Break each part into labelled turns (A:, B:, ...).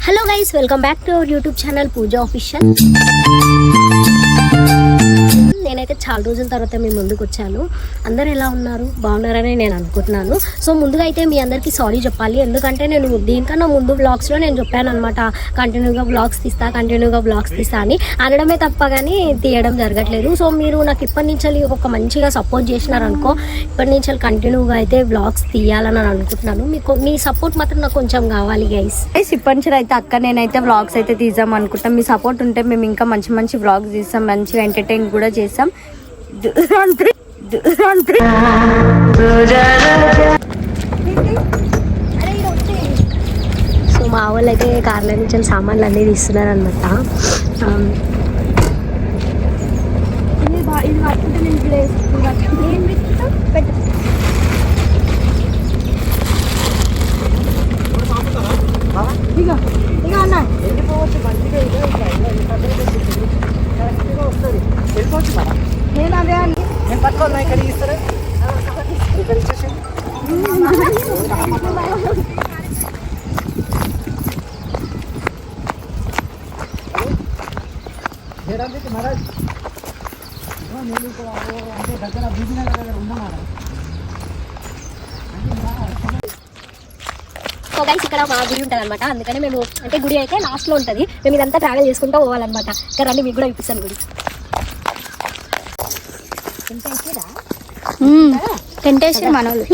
A: Hello guys, welcome back to our YouTube channel Pooja official. నేనైతే చాలా రోజుల తర్వాత మీ ముందుకు వచ్చాను. అందరు ఎలా ఉన్నారు, బాగున్నారని నేను అనుకుంటున్నాను. సో ముందుగా అయితే మీ అందరికీ సారీ చెప్పాలి. ఎందుకంటే నేను దీనికన్నా ముందు వ్లాగ్స్లో నేను చెప్పాను అనమాట, కంటిన్యూగా వ్లాగ్స్ తీస్తా అని అనడమే తప్ప కానీ తీయడం జరగట్లేదు. సో మీరు నాకు ఇప్పటి నుంచి ఒక మంచిగా సపోర్ట్ చేసినారనుకో, ఇప్పటి నుంచి కంటిన్యూగా అయితే వ్లాగ్స్ తీయాలని అనుకుంటున్నాను. మీకు మీ సపోర్ట్ మాత్రం నాకు కొంచెం కావాలి గైస్.
B: ఇప్పటి నుంచి అయితే అక్క నేనైతే వ్లాగ్స్ అయితే తీద్దాం అనుకుంటాం. మీ సపోర్ట్ ఉంటే మేము ఇంకా మంచి మంచి వ్లాగ్స్ తీస్తాం, మంచిగా ఎంటర్టైన్ కూడా చేస్తాం.
A: సో మా వాళ్ళు అయితే కార్ల నుంచి సామాన్లు అన్నీ తీస్తున్నారు అనమాట.
C: నేను అదే నేను పట్టుకోవాలి ఇక్కడ ఇస్తారా ఇక్కడ ఇచ్చేసి మహారాజ్ నేను అంటే దగ్గర బీబీనగర్ దగ్గర ఉన్నా మహారాజ్.
A: సో గైస్, ఇక్కడ మా గుడి ఉంటుంది అనమాట. అందుకని మేము అంటే గుడి అయితే లాస్ట్లో ఉంటుంది. మేము ఇదంతా ట్రావెల్ చేసుకుంటూ పోవాలన్నమాట. ఇక్కడ రండి, మీకు కూడా చూపిస్తాను గుడి.
B: టెంటేషన్ మనోళ్ళు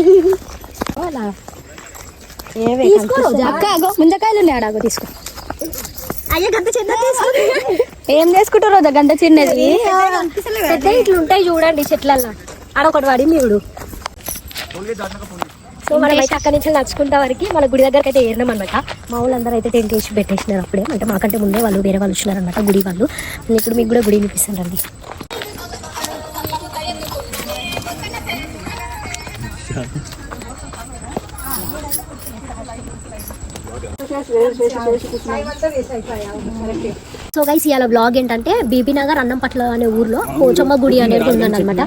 B: ముంజకాయలు ఉన్నాయి ఆడాగో తీసుకో.
A: అయ్యా గంట చిన్న
B: ఏం చేసుకుంటారు రోజా గంట చిన్నది
A: పెద్ద ఇట్లు ఉంటాయి చూడండి చెట్లల్లో. ఆడొకటి పడింది చూడు. సో మనం అయితే అక్కడి నుంచి నడుచుకుంటా వరకు మన గుడి దగ్గరకు అయితే ఏరినాం అనమాట. మా వాళ్ళందరూ అయితే టెంట్ వేసి పెట్టేసినారు అప్పుడే. అంటే మాకంటే ముందే వాళ్ళు వేరే వాళ్ళు వచ్చినారు అనమాట, గుడి వాళ్ళు. ఇప్పుడు మీకు కూడా గుడి చూపిస్తాను రండి. సో గైస్, ఇవాళ బ్లాగ్ ఏంటంటే బీబీనగర్ అన్నంపట్ల అనే ఊర్లో పోచమ్మ గుడి అనేది ఉందని అనమాట.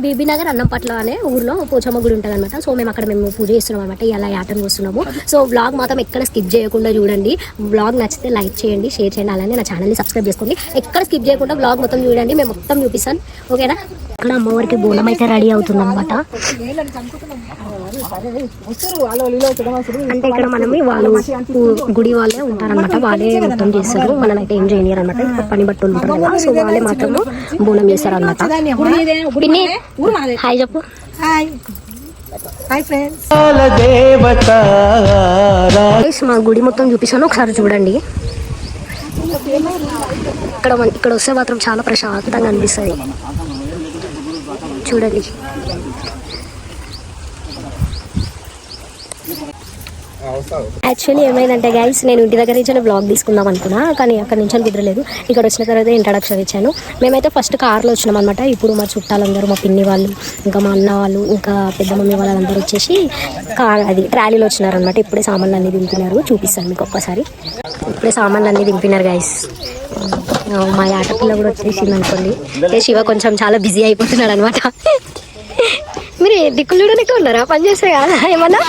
A: బీబీనగర్ అన్నంపట్ల అనే ఊర్లో పోచమ్మ గుడి ఉంటుంది అనమాట. సో మేము పూజ చేస్తున్నాం అనమాట. ఇలా యాటను వస్తున్నాము. సో బ్లాగ్ మాత్రం ఎక్కడ స్కిప్ చేయకుండా చూడండి. బ్లాగ్ నచ్చితే లైక్ చేయండి, షేర్ చేయండి, అలానే నా ఛానల్ని సబ్స్క్రైబ్ చేసుకోండి. ఎక్కడ స్కిప్ చేయకుండా బ్లాగ్ మొత్తం చూడండి. మేము మొత్తం చూపిస్తాను, ఓకేనా? ఇక్కడ అమ్మవారికి బోనం అయితే రెడీ అవుతుంది అనమాట. అంటే ఇక్కడ మనం వాళ్ళు గుడి వాళ్ళే ఉంటారనమాట, వాళ్ళే మొత్తం చేస్తారు. మనం అయితే ఏం చేయనియరు అనమాట. పని బట్టలు ఉంటారు కదా, సో వాళ్ళే మాత్రము బోనం చేస్తారు అనమాట. హాయ్ చెప్పు. మా గుడి మొత్తం చూపిస్తాను, ఒకసారి చూడండి. ఇక్కడ వస్తే మాత్రం చాలా ప్రశాంతంగా అనిపిస్తుంది. చూడండి, యాక్చువల్లీ ఏమైందంటే గైస్, నేను ఇంటి దగ్గర నుంచి బ్లాగ్ తీసుకుందాం అనుకున్నా, కానీ అక్కడ నుంచి కుదరలేదు. ఇక్కడ వచ్చిన తర్వాత ఇంట్రడక్షన్ ఇచ్చాను. మేమైతే ఫస్ట్ కార్లో వచ్చినాం అనమాట. ఇప్పుడు మా చుట్టాలందరూ, మా పిన్ని వాళ్ళు, ఇంకా మా అన్న వాళ్ళు, ఇంకా పెద్ద మమ్మీ వాళ్ళందరూ వచ్చేసి ట్రాలీలో వచ్చినారనమాట. ఇప్పుడే సామాన్లు అన్నీ దింపినారు, చూపిస్తాను మీకు ఒక్కసారి. ఇప్పుడే సామాన్లు అన్నీ దింపినారు గైస్. మా ఆటపిల్ల కూడా వచ్చేసింది అనుకోండి. శివ కొంచెం చాలా బిజీ అయిపోతున్నాడు అనమాట. మీరు దిక్కులుడనే ఉన్నారా? పని చేస్తే కదా ఏమన్నా?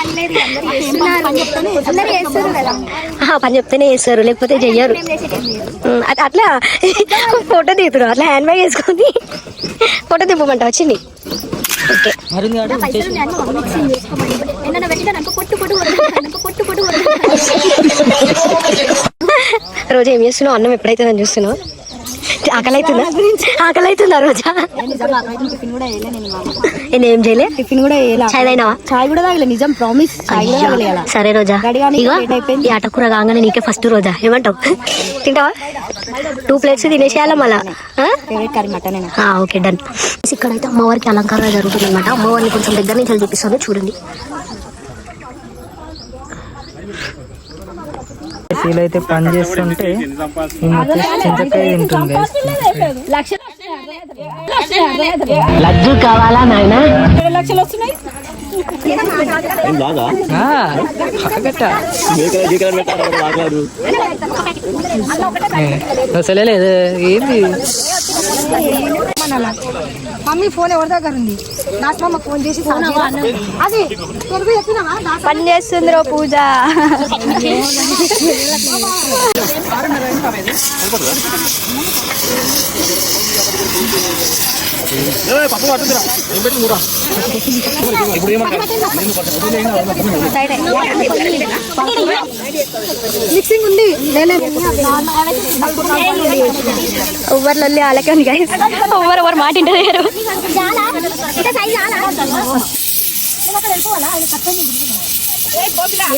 A: పని చెప్తేనే చేస్తారు, లేకపోతే చెయ్యరు. అట్లా ఫోటో దిగుతున్నారు, అట్లా హ్యాండ్ బ్యాగ్ వేసుకొని ఫోటో దింపమంట వచ్చింది. ఓకే, రోజు ఏం చేస్తున్నావు? అన్నం ఎప్పుడైతే నన్ను చూస్తున్నావు? ఆకలి అవుతుందా రోజా? నేనేం చేయలే, టిఫిన్ కూడా చాయ్ కూడా తాగలే. నిజం, ప్రామిస్. సరే రోజా, ఈ ఆటకూర కాగానే నీకే ఫస్ట్. రోజా ఏమంటావు? తింటావా? 2 ప్లేట్స్ తినేసేయాలా మళ్ళా? Okay, done. ఇక్కడైతే అమ్మవారికి అలంకారం జరుగుతుంది అనమాట. అమ్మవారిని కొంచెం దగ్గర నుంచి చూపిస్తాను, చూడండి.
C: అయితే పని చేస్తుంటే చింతకాయ తింటుంది.
A: లడ్డు కావాలా నాయన?
D: 2 లక్షలు వస్తున్నాయి.
C: అసలే లేదు ఏంది పెట్టినా మమ్మీ ఫోన్ ఎవరి దగ్గర ఉంది దాసమ్మ ఫోన్ చేసి అది తెలుగు చెప్పినావా
B: పని చేస్తుంది రో పూజ.
C: మిక్సింగ్ ఉంది
B: ఎవరిలో అలాగే ఉంది గైస్. ఎవరు మాట వింటలేరు.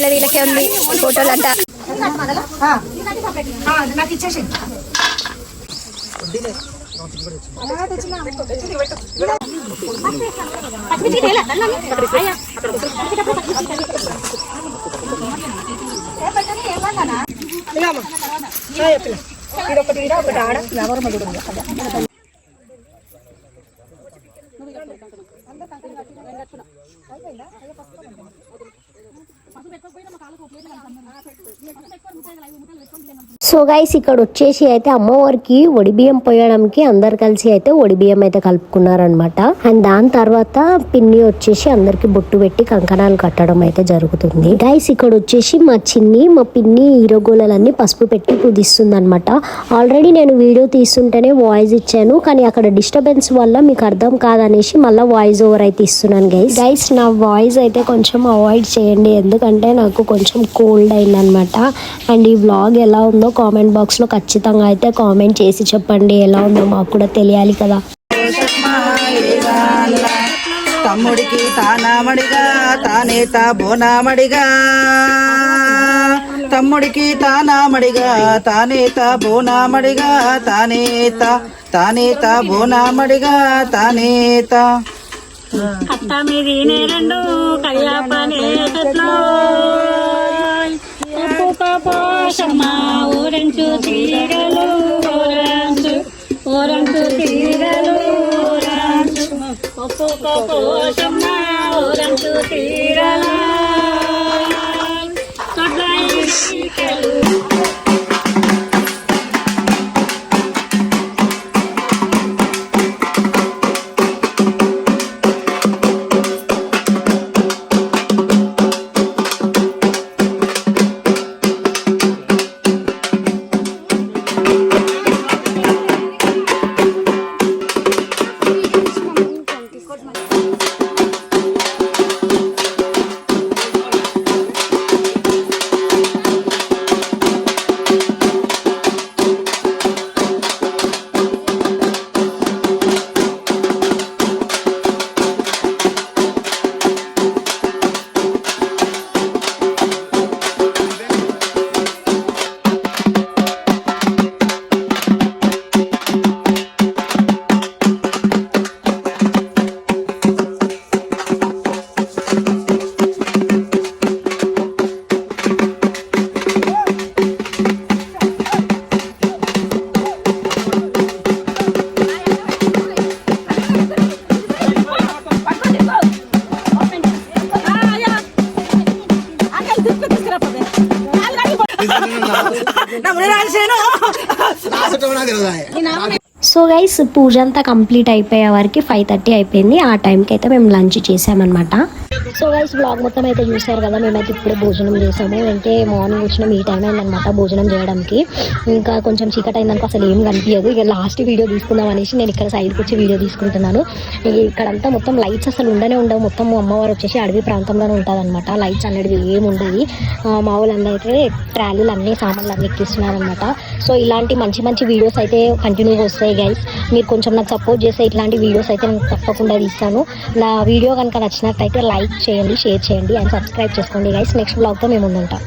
B: వీళ్ళకే ఉంది ఫోటోలు అంట.
C: నాకు ఇచ్చేసి ఒకటి ఆడ ఎవరు మధుడు
A: సో గైస్ ఇక్కడ వచ్చేసి అయితే అమ్మవారికి ఒడిబియ్యం పోయడానికి అందరు కలిసి అయితే ఒడిబియ్యం అయితే కలుపుకున్నారనమాట. అండ్ దాని తర్వాత పిన్ని వచ్చేసి అందరికి బొట్టు పెట్టి కంకణాలు కట్టడం అయితే జరుగుతుంది. గైస్ ఇక్కడ వచ్చేసి మా పిన్ని హీరోగోలన్నీ పసుపు పెట్టి పూజిస్తుంది అనమాట. ఆల్రెడీ నేను వీడియో తీస్తుంటేనే వాయిస్ ఇచ్చాను, కానీ అక్కడ డిస్టర్బెన్స్ వల్ల మీకు అర్థం కాదనేసి మళ్ళీ వాయిస్ ఓవర్ అయితే ఇస్తున్నాను. గైస్ నా వాయిస్ అయితే కొంచెం అవాయిడ్ చేయండి, ఎందుకంటే నాకు కొంచెం కోల్డ్ అయిందనమాట. అండ్ ఈ వ్లాగ్ ఎలా ఉందో కామెంట్ బాక్స్ లో ఖచ్చితంగా అయితే కామెంట్ చేసి చెప్పండి, ఎలా ఉందో మాకు కూడా తెలియాలి కదా.
D: తమ్ముడికి తానామడిగా తానేత బోనామడిగా, తమ్ముడికి తానామడిగా తానేత బోనామడిగా, తానేత బోనామడిగా తానేత.
E: అత్త మీది నేరండు కళ్యాపనే కట్లో పోషమ్మ ఊరంచు తీరలు ఊరంచు తీరలు పోషమ్మ ఊరంచు తీరలు
A: సో గైస్ పూజ అంతా కంప్లీట్ అయిపోయే వరకు 5:30 అయిపోయింది. ఆ టైంకి అయితే మేము లంచ్ చేసామన్నమాట. సో గైస్ బ్లాగ్ మొత్తం అయితే చూసారు కదా. మేమైతే ఇప్పుడే భోజనం చేసాము, అంటే మార్నింగ్ వచ్చినాం, ఈ టైం అయిందనమాట భోజనం చేయడానికి. ఇంకా కొంచెం చీకటి అయిందనుకో అసలు ఏం కనిపించదు. ఇక లాస్ట్ వీడియో తీసుకుందాం అనేసి నేను ఇక్కడ సైడ్కి వచ్చి వీడియో తీసుకుంటున్నాను. ఇక్కడంతా మొత్తం లైట్స్ అసలు ఉండవు. మొత్తం అమ్మవారు వచ్చేసి అడవి ప్రాంతంలోనే ఉంటుంది అనమాట. లైట్స్ అనేవి ఏమి ఉండవు. మా వాళ్ళందరూ అయితే ట్రాలీలు అన్ని సామాన్లు అన్ని ఎక్కిస్తున్నారనమాట. సో ఇలాంటి మంచి మంచి వీడియోస్ అయితే కంటిన్యూగా వస్తాయి గైస్. మీరు కొంచెం నాకు సపోర్ట్ చేస్తే ఇట్లాంటి వీడియోస్ అయితే నేను తప్పకుండా తీస్తాను. నా వీడియో కనుక నచ్చినట్లయితే లైక్ చేయండి, షేర్ చేయండి అండ్ సబ్స్క్రైబ్ చేసుకోండి గైస్. నెక్స్ట్ బ్లాగ్తో మేము ఉంటాం.